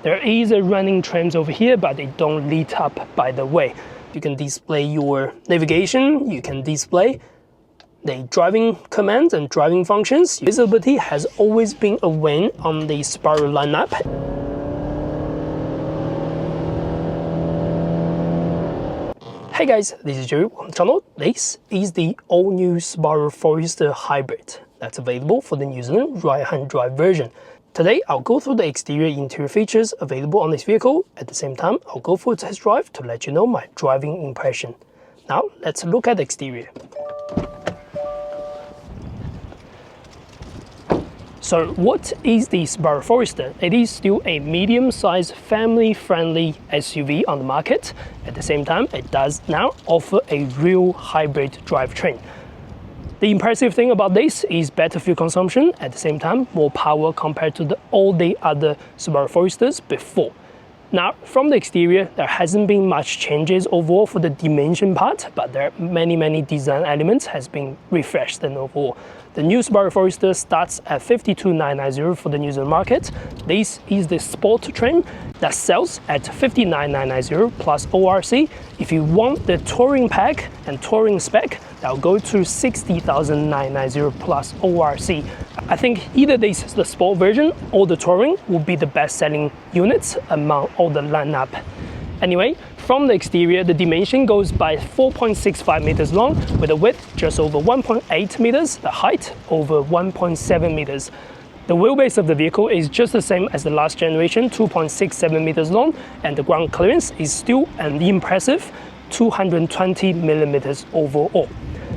There is a running trims over here, but they don't lit up by the way. You can display your navigation, you can display the driving commands and driving functions. Visibility has always been a win on the Subaru lineup. Hey guys, this is Jerry on the channel. This is the all-new Subaru Forester Hybrid that's available for the New Zealand right-hand drive version. Today, I'll go through the exterior interior features available on this vehicle. At the same time, I'll go for a test drive to let you know my driving impression. Now, let's look at the exterior. So what is the Subaru Forester? It is still a medium-sized family-friendly SUV on the market. At the same time, it does now offer a real hybrid drivetrain. The impressive thing about this is better fuel consumption, at the same time more power compared to all the other Subaru Foresters before. Now, from the exterior, there hasn't been much changes overall for the dimension part, but there are many design elements has been refreshed and overall. The new Subaru Forester starts at 52,990 for the New Zealand market. This is the sport trim that sells at 59,990 plus ORC. If you want the touring pack and touring spec, that'll go to 60,990 plus ORC. I think either this is the sport version or the touring will be the best selling units among all the lineup. Anyway, from the exterior, the dimension goes by 4.65 meters long with a width just over 1.8 meters, the height over 1.7 meters. The wheelbase of the vehicle is just the same as the last generation, 2.67 meters long, and the ground clearance is still an impressive 220 millimeters overall.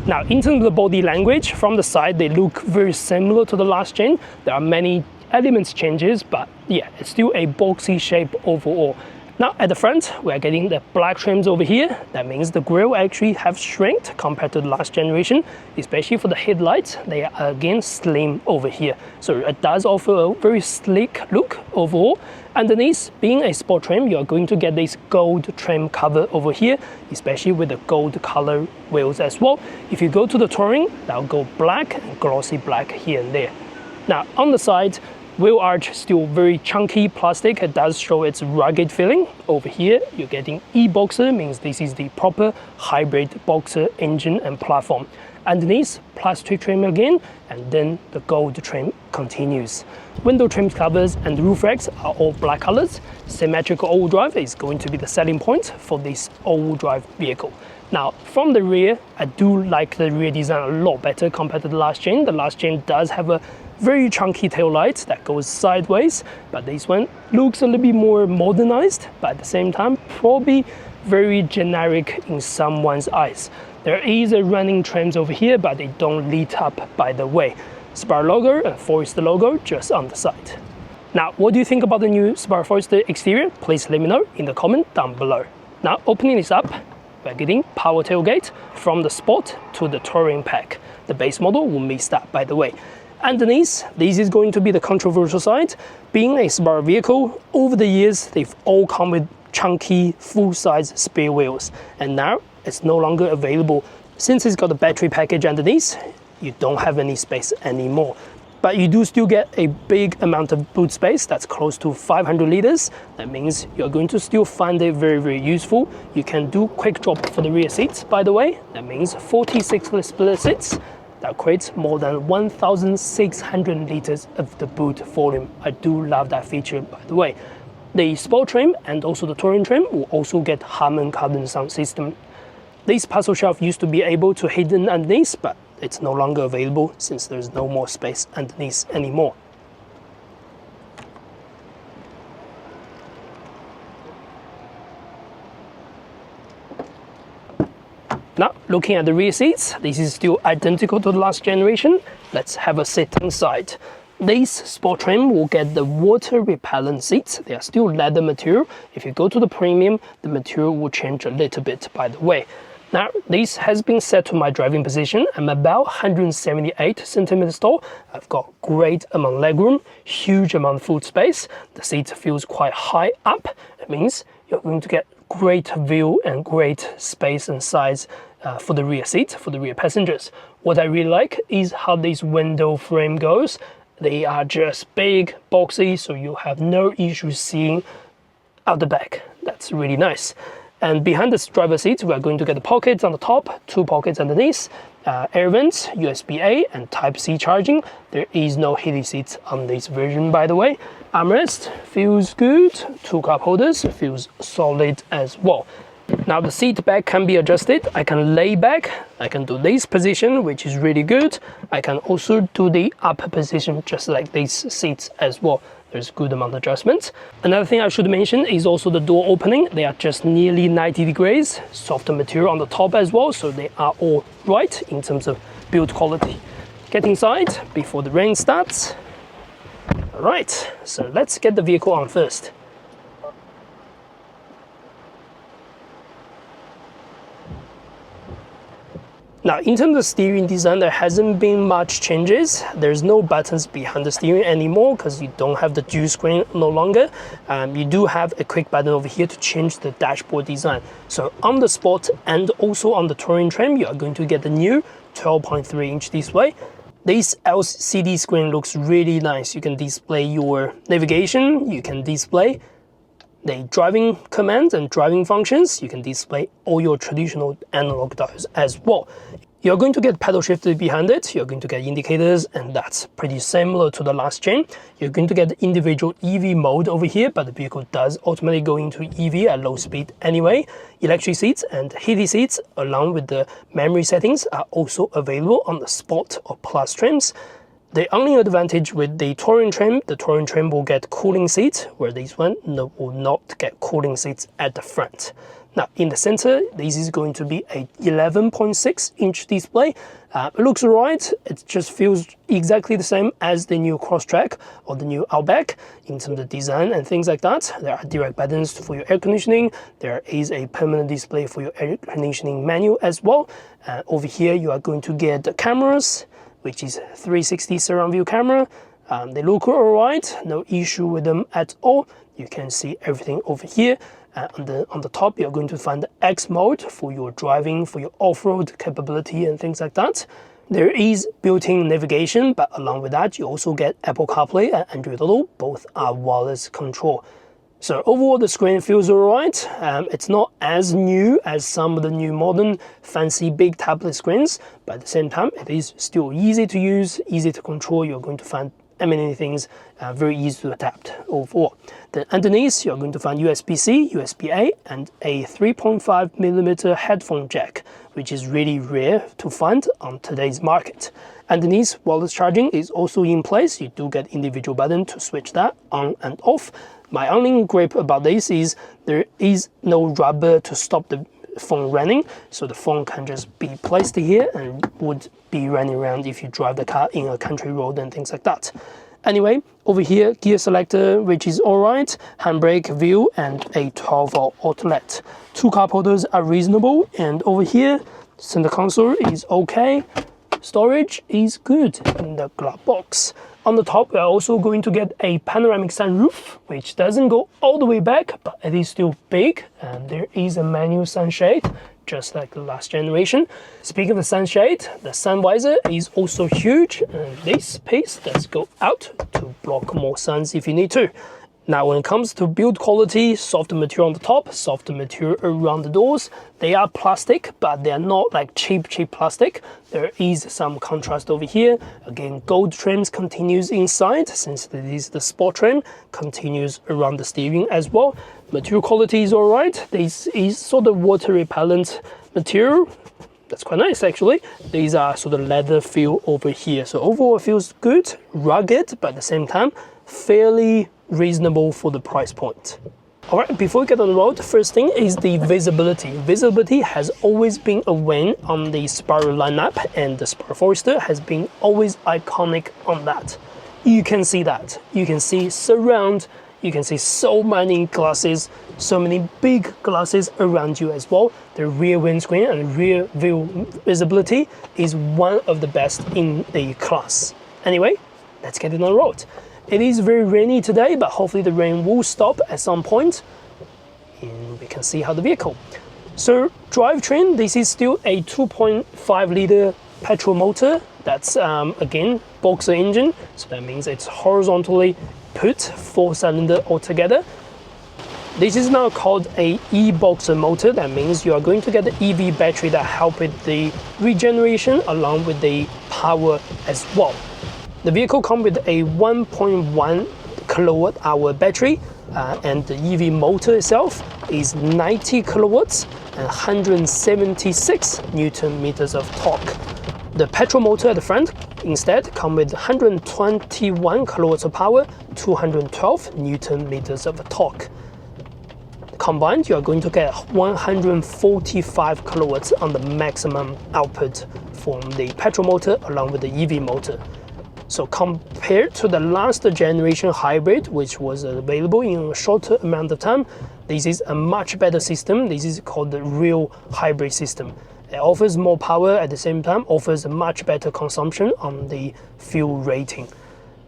Now, in terms of the body language, from the side, they look very similar to the last gen. There are many elements changes, but yeah, it's still a boxy shape overall. Now, at the front, we are getting the black trims over here. That means the grille actually have shrinked compared to the last generation, especially for the headlights. They are again slim over here. So it does offer a very sleek look overall. Underneath, being a sport trim, you're going to get this gold trim cover over here, especially with the gold color wheels as well. If you go to the touring, that'll go black and glossy black here and there. Now, on the side, wheel arch still very chunky plastic. It does show its rugged feeling. Over here, you're getting e-boxer, means this is the proper hybrid boxer engine and platform. Underneath, plastic trim again, and then the gold trim continues. Window trim covers and roof racks are all black colors. Symmetrical all-wheel drive is going to be the selling point for this all-wheel drive vehicle. Now, from the rear, I do like the rear design a lot better compared to the last gen. The last gen does have a very chunky tail light that goes sideways, but this one looks a little bit more modernized, but at the same time, probably very generic in someone's eyes. There is a running trims over here, but they don't lit up by the way. Subaru logo and Forester logo just on the side. Now, what do you think about the new Subaru Forester exterior? Please let me know in the comment down below. Now, opening this up, we're getting power tailgate from the sport to the touring pack. The base model will miss that by the way. Underneath, this is going to be the controversial side. Being a Subaru vehicle, over the years, they've all come with chunky, full-size spare wheels. And now, it's no longer available. Since it's got a battery package underneath, you don't have any space anymore. But you do still get a big amount of boot space that's close to 500 liters. That means you're going to still find it very useful. You can do quick drop for the rear seats, by the way. That means 46 split seats. That creates more than 1,600 liters of the boot volume. I do love that feature, by the way. The sport trim and also the touring trim will also get Harman Kardon sound system. This parcel shelf used to be able to hidden underneath, but it's no longer available since there's no more space underneath anymore. Now, looking at the rear seats, this is still identical to the last generation. Let's have a sit inside. This sport trim will get the water repellent seats. They are still leather material. If you go to the premium, the material will change a little bit, by the way. Now, this has been set to my driving position. I'm about 178 centimeters tall. I've got great amount of legroom, huge amount of foot space. The seat feels quite high up. It means you're going to get great view and great space and size for the rear seat, for the rear passengers. What I really like is how this window frame goes. They are just big, boxy, so you have no issue seeing out the back. That's really nice. And behind this driver's seat, we are going to get the pockets on the top, 2 pockets underneath, air vents, USB-A and Type-C charging. There is no heated seats on this version, by the way. Armrest feels good. 2 cup holders feels solid as well. Now the seat back can be adjusted. I can lay back, I can do this position, which is really good. I can also do the upper position, just like these seats as well. There's good amount of adjustments. Another thing I should mention is also the door opening. They are just nearly 90 degrees, softer material on the top as well, so they are all right in terms of build quality. Get inside before the rain starts. All right, so let's get the vehicle on first. Now, in terms of steering design, there hasn't been much changes. There's no buttons behind the steering anymore because you don't have the dual screen no longer. You do have a quick button over here to change the dashboard design. So on the Sport and also on the Touring trim, you are going to get the new 12.3-inch display. This LCD screen looks really nice. You can display your navigation, you can display the driving commands and driving functions. You can display all your traditional analog dials as well. You're going to get paddle shifters behind it, you're going to get indicators, and that's pretty similar to the last gen. You're going to get the individual EV mode over here, but the vehicle does ultimately go into EV at low speed anyway. Electric seats and heated seats along with the memory settings are also available on the Sport or Plus trims. The only advantage with the Touring trim will get cooling seats, where this one will not get cooling seats at the front. Now, in the center, this is going to be a 11.6-inch display. It looks alright. It just feels exactly the same as the new Crosstrek or the new Outback in terms of design and things like that. There are direct buttons for your air conditioning. There is a permanent display for your air conditioning menu as well. Over here, you are going to get the cameras, which is 360 surround view camera. They look alright, no issue with them at all. You can see everything over here. On the top, you're going to find the X mode for your driving, for your off-road capability and things like that. There is built-in navigation, but along with that, you also get Apple CarPlay and Android Auto. Both are wireless control. So overall, the screen feels alright. It's not as new as some of the new modern fancy big tablet screens, but at the same time, it is still easy to use, easy to control. You're going to find many things very easy to adapt overall. Then underneath, you're going to find USB-C, USB-A, and a 3.5mm headphone jack, which is really rare to find on today's market. Underneath, wireless charging is also in place. You do get individual button to switch that on and off. My only gripe about this is there is no rubber to stop the phone running, so the phone can just be placed here and would be running around if you drive the car in a country road and things like that. Anyway, over here, gear selector, which is alright, handbrake, view, and a 12-volt outlet. 2 cup holders are reasonable, and over here, center console is okay. Storage is good in the glove box. On the top, we are also going to get a panoramic sunroof, which doesn't go all the way back, but it is still big, and there is a manual sunshade, just like the last generation. Speaking of the sunshade, the sun visor is also huge, and this piece does go out to block more suns if you need to. Now, when it comes to build quality, soft material on the top, soft material around the doors. They are plastic, but they are not like cheap plastic. There is some contrast over here. Again, gold trims continues inside, since this is the Sport trim, continues around the steering as well. Material quality is alright. This is sort of water repellent material. That's quite nice actually. These are sort of leather feel over here. So overall it feels good, rugged, but at the same time, fairly reasonable for the price point. Alright, before we get on the road, the first thing is the visibility. Visibility has always been a win on the Subaru lineup, and the Subaru Forester has been always iconic on that. You can see that. You can see surround, you can see so many glasses, so many big glasses around you as well. The rear windscreen and rear view visibility is one of the best in the class. Anyway, let's get it on the road. It is very rainy today, but hopefully the rain will stop at some point and we can see how the vehicle. So drivetrain, this is still a 2.5 liter petrol motor. That's again boxer engine, so that means it's horizontally put, 4-cylinder altogether. This is now called a e-boxer motor. That means you are going to get the EV battery that help with the regeneration along with the power as well. The vehicle comes with a 1.1 kilowatt hour battery, and the EV motor itself is 90 kilowatts and 176 newton meters of torque. The petrol motor at the front instead comes with 121 kilowatts of power, 212 newton meters of torque. Combined, you are going to get 145 kilowatts on the maximum output from the petrol motor along with the EV motor. So compared to the last generation hybrid, which was available in a shorter amount of time, this is a much better system. This is called the real hybrid system. It offers more power at the same time, offers a much better consumption on the fuel rating.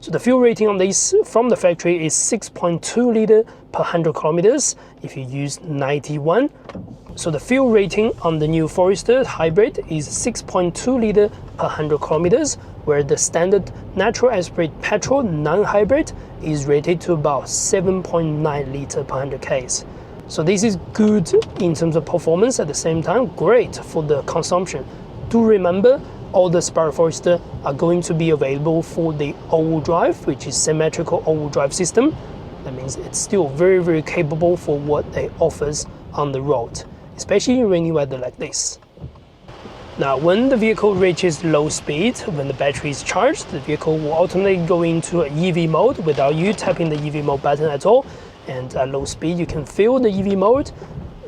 So the fuel rating on this from the factory is 6.2 liter per 100 kilometers if you use 91. So the fuel rating on the new Forester Hybrid is 6.2 liter per 100 kilometers, where the standard natural aspirated petrol non-hybrid is rated to about 7.9 liter per 100 k's. So this is good in terms of performance, at the same time great for the consumption. Do remember, all the Subaru Forester are going to be available for the all-wheel drive, which is symmetrical all-wheel drive system. That means it's still very capable for what it offers on the road, especially in rainy weather like this. Now, when the vehicle reaches low speed, when the battery is charged, the vehicle will automatically go into an EV mode without you tapping the EV mode button at all. And at low speed, you can feel the EV mode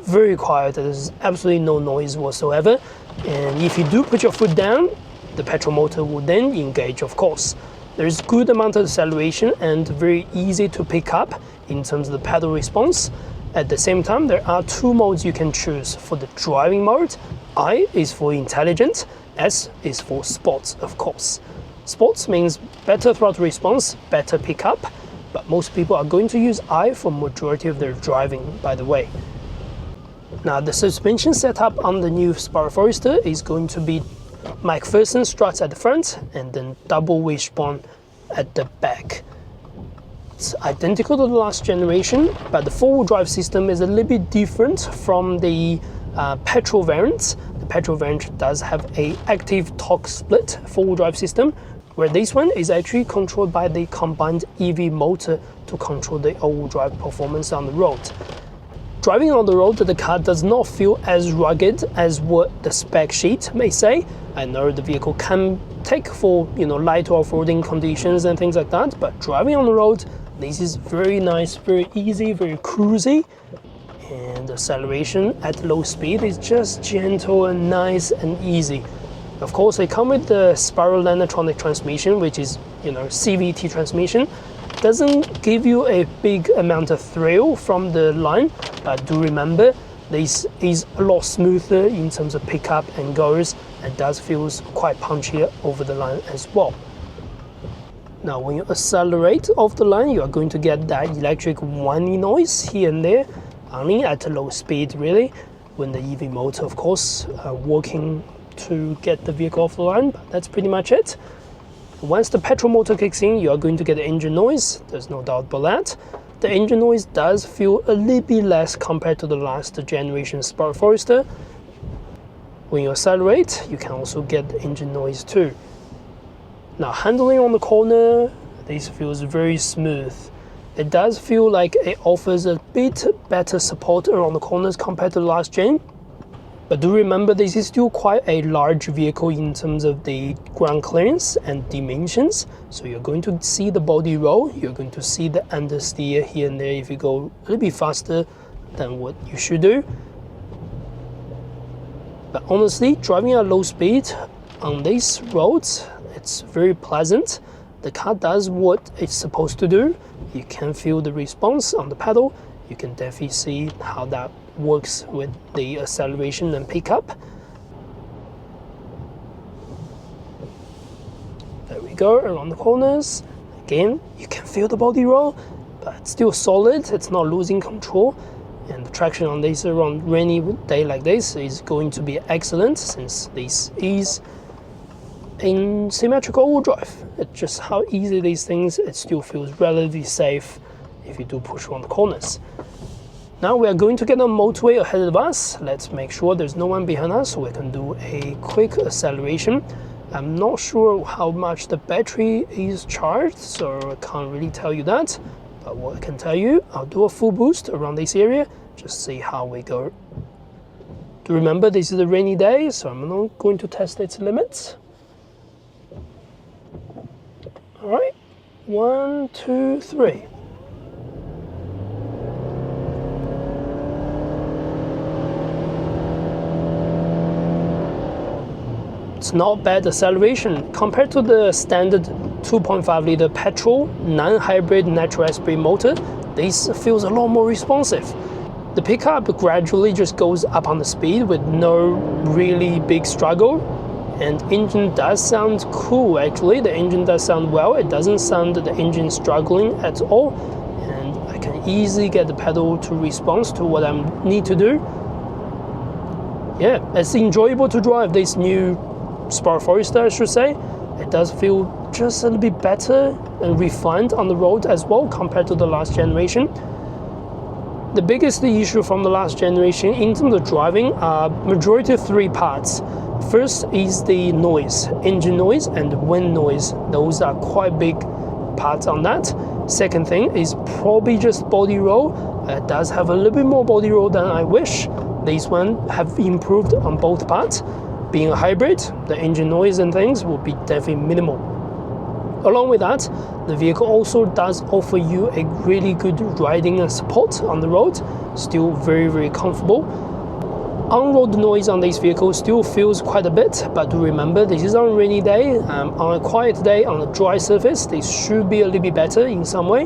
very quiet. There's absolutely no noise whatsoever. And if you do put your foot down, the petrol motor will then engage, of course. There is good amount of acceleration and very easy to pick up in terms of the pedal response. At the same time, there are two modes you can choose. For the driving mode, I is for intelligent, S is for sports, of course. Sports means better throttle response, better pickup, but most people are going to use I for majority of their driving, by the way. Now, the suspension setup on the new Subaru Forester is going to be McPherson struts at the front and then double wishbone at the back. It's identical to the last generation, but the four-wheel drive system is a little bit different from the petrol variant. The petrol variant does have a active torque split four-wheel drive system, where this one is actually controlled by the combined EV motor to control the all-wheel drive performance on the road. Driving on the road, the car does not feel as rugged as what the spec sheet may say. I know the vehicle can take for light off-roading conditions and things like that, but driving on the road, this is very nice, very easy, very cruisy. And acceleration at low speed is just gentle and nice and easy. Of course, they come with the Spiral Lanotronic transmission, which is CVT transmission. Doesn't give you a big amount of thrill from the line, but do remember this is a lot smoother in terms of pickup and goes, and does feel quite punchier over the line as well. Now, when you accelerate off the line, you are going to get that electric whining noise here and there, only at a low speed really, when the EV motor, of course, working to get the vehicle off the line, but that's pretty much it. Once the petrol motor kicks in, you are going to get the engine noise. There's no doubt about that. The engine noise does feel a little bit less compared to the last generation Subaru Forester. When you accelerate, you can also get the engine noise too. Now, handling on the corner, this feels very smooth. It does feel like it offers a bit better support around the corners compared to the last gen. But do remember, this is still quite a large vehicle in terms of the ground clearance and dimensions. So you're going to see the body roll, you're going to see the understeer here and there if you go a little bit faster than what you should do. But honestly, driving at low speed on these roads, it's very pleasant. The car does what it's supposed to do. You can feel the response on the pedal. You can definitely see how that works with the acceleration and pickup. There we go, around the corners. Again, you can feel the body roll, but it's still solid. It's not losing control. And the traction on this around rainy day like this is going to be excellent, since this is in symmetrical all-wheel drive. It's just how easy these things, it still feels relatively safe if you do push around the corners. Now we are going to get on motorway ahead of us. Let's make sure there's no one behind us so we can do a quick acceleration. I'm not sure how much the battery is charged, so I can't really tell you that. But what I can tell you, I'll do a full boost around this area, just see how we go. Do remember this is a rainy day, so I'm not going to test its limits. All right, 1, 2, 3. It's not bad acceleration compared to the standard 2.5 liter petrol non-hybrid natural aspirated motor. This feels a lot more responsive. The pickup gradually just goes up on the speed with no really big struggle, and engine does sound cool. Actually, the engine does sound well. It doesn't sound the engine struggling at all, and I can easily get the pedal to respond to what I need to do. Yeah, it's enjoyable to drive this new Subaru Forester, I should say. It does feel just a little bit better and refined on the road as well compared to the last generation. The biggest issue from the last generation in terms of driving are majority of 3 parts. First is the noise, engine noise and wind noise. Those are quite big parts on that. Second thing is probably just body roll. It does have a little bit more body roll than I wish. These one have improved on both parts. Being a hybrid, the engine noise and things will be definitely minimal. Along with that, the vehicle also does offer you a really good riding and support on the road. Still very, very comfortable. On-road noise on this vehicle still feels quite a bit, but do remember this is on a rainy day. On a quiet day, on a dry surface, this should be a little bit better in some way.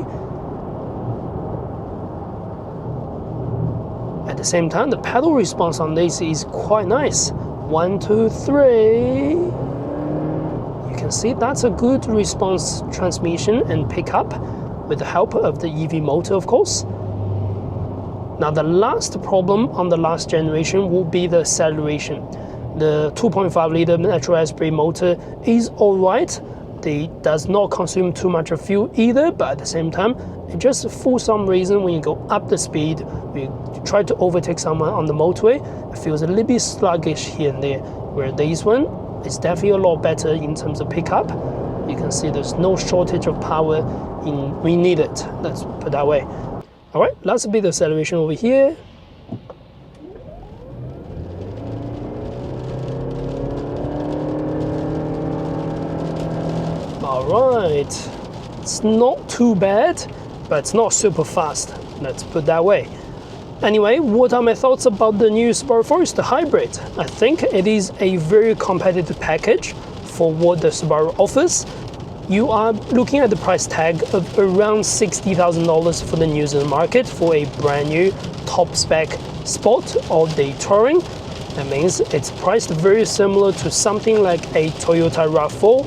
At the same time, the pedal response on this is quite nice. 1, 2, 3. You can see that's a good response transmission and pickup with the help of the EV motor, of course. Now the last problem on the last generation will be the acceleration. The 2.5 liter natural aspirated motor is alright. It does not consume too much of fuel either, but at the same time, it just for some reason when you go up the speed, you try to overtake someone on the motorway, it feels a little bit sluggish here and there, where this one is definitely a lot better in terms of pickup. You can see there's no shortage of power when we need it, let's put it that way. Alright, let's be the acceleration over here. Alright, it's not too bad, but it's not super fast, let's put it that way. Anyway, what are my thoughts about the new Subaru Forester Hybrid? I think it is a very competitive package for what the Subaru offers. You are looking at the price tag of around $60,000 for the New Zealand market for a brand new top spec Sport or Day Touring. That means it's priced very similar to something like a Toyota RAV4,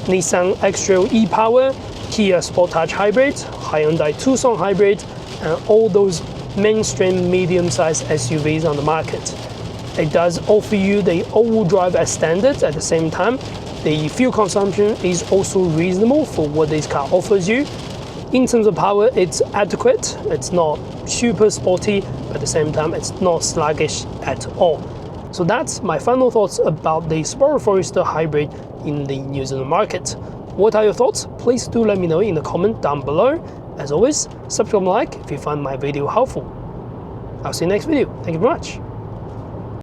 Nissan X-Trail e-Power, Kia Sportage Hybrid, Hyundai Tucson Hybrid, and all those mainstream medium-sized SUVs on the market. It does offer you the all-wheel drive as standard. At the same time, the fuel consumption is also reasonable for what this car offers you. In terms of power, it's adequate. It's not super sporty, but at the same time, it's not sluggish at all. So that's my final thoughts about the Subaru Forester Hybrid in the New Zealand market. What are your thoughts? Please do let me know in the comment down below. As always, subscribe and like if you find my video helpful. I'll see you next video. Thank you very much.